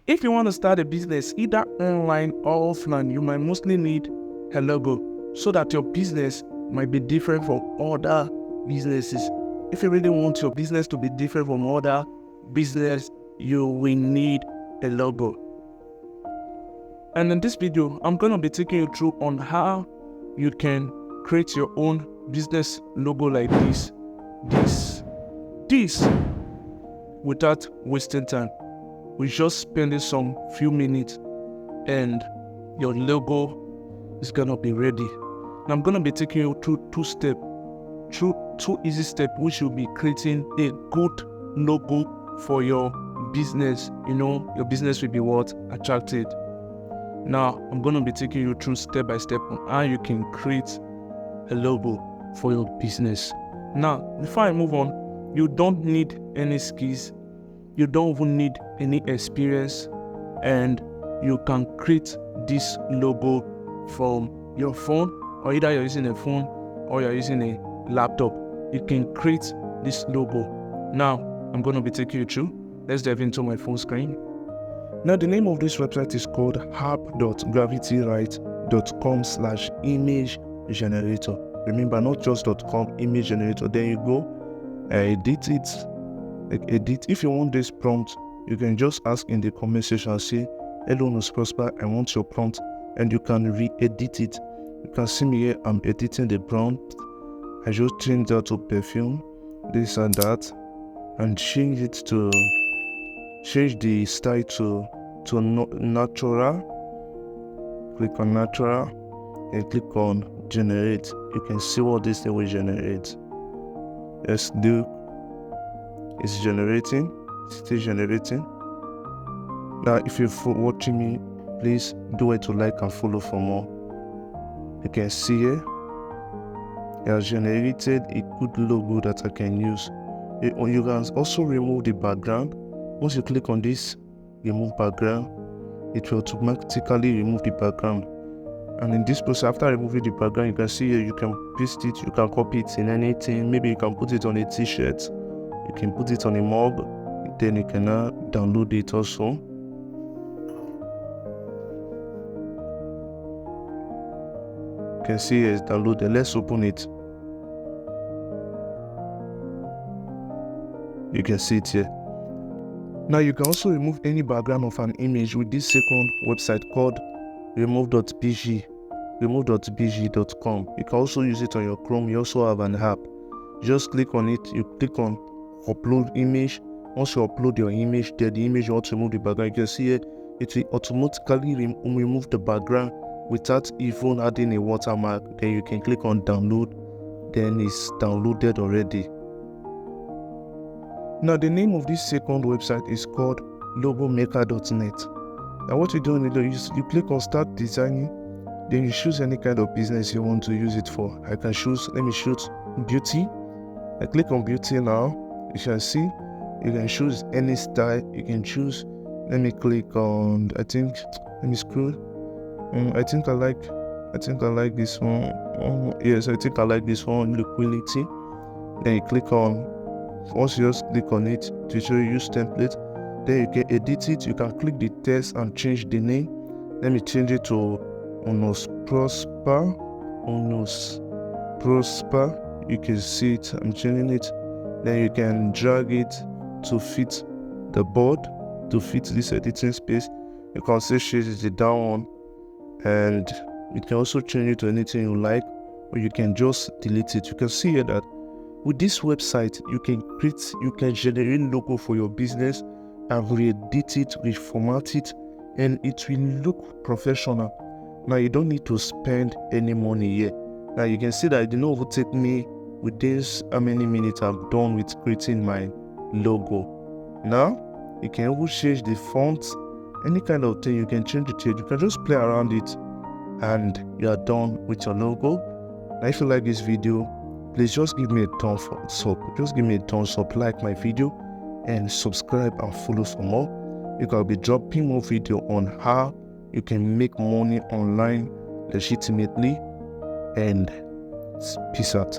If you want to start a business, either online or offline, you might mostly need a logo so that your business might be different from other businesses. If you really want your business to be different from other business, you will need a logo. And in this video, I'm going to be taking you through on how you can create your own business logo like this without wasting time. We're just spending some few minutes and your logo is going to be ready. And I'm going to be taking you through two easy steps which will be creating a good logo for your business. Your business will be what? Attracted. Now, I'm going to be taking you through step by step on how you can create a logo for your business. Now, before I move on, you don't need any skills. You don't even need any experience, and you can create this logo from your phone, or either you're using a phone or you're using a laptop. You can create this logo. Now, I'm going to be taking you through. Let's dive into my phone screen. Now, the name of this website is called app.gravitywrite.com/image generator. Remember, not just .com, image generator. Then you go edit it. If you want this prompt, you can just ask in the comment section, say, hello Nus Prosper, I want your prompt, and you can re-edit it. You can see me here, I'm editing the prompt. I just change that to perfume, this and that, and change the style to natural. Click on natural and click on generate. You can see what this thing will generate. Let's do. It's generating. Still generating. Now, if you're watching me, please do it to like and follow for more. You can see here, it has generated a good logo that I can use. You can also remove the background. Once you click on this, remove background, it will automatically remove the background. And in this process, after removing the background, you can see here, you can paste it, you can copy it in anything. Maybe you can put it on a t-shirt, you can put it on a mug, then you can now download it also. You can see it's downloaded. Let's open it. You can see it here. Now you can also remove any background of an image with this second website called remove.bg.com. You can also use it on your Chrome. You also have an app. Just click on it. You click on upload image. Once you upload your image, then the image you want to remove the background, you can see it will automatically remove the background without even adding a watermark. Then you can click on download. Then it's downloaded already. Now, the name of this second website is called logomaker.net. Now, what you do is you click on start designing, then you choose any kind of business you want to use it for. Let me choose beauty. I click on beauty now. You can see you can choose any style. You can choose. Let me click on. Let me scroll. I think I like this one. Yes, I think I like this one. Liquidity. Then you click on. Once you just click on it to show you use template, then you can edit it. You can click the text and change the name. Let me change it to Nus Prosper. You can see it. I'm changing it. Then you can drag it to fit the board, to fit this editing space. You can also change the down one, and you can also change it to anything you like, or you can just delete it. You can see here that with this website, you can generate logo for your business and re-edit it, reformat it, and it will look professional. Now, you don't need to spend any money here. Now, you can see that it did not overtake me with this how many minutes I'm done with creating my logo. Now, you can even change the font, any kind of thing, you can change it here. You can just play around it, and you are done with your logo. Now, if you like this video, please just give me a thumbs up. Like my video and subscribe and follow for more. You can be dropping more video on how you can make money online legitimately. And peace out.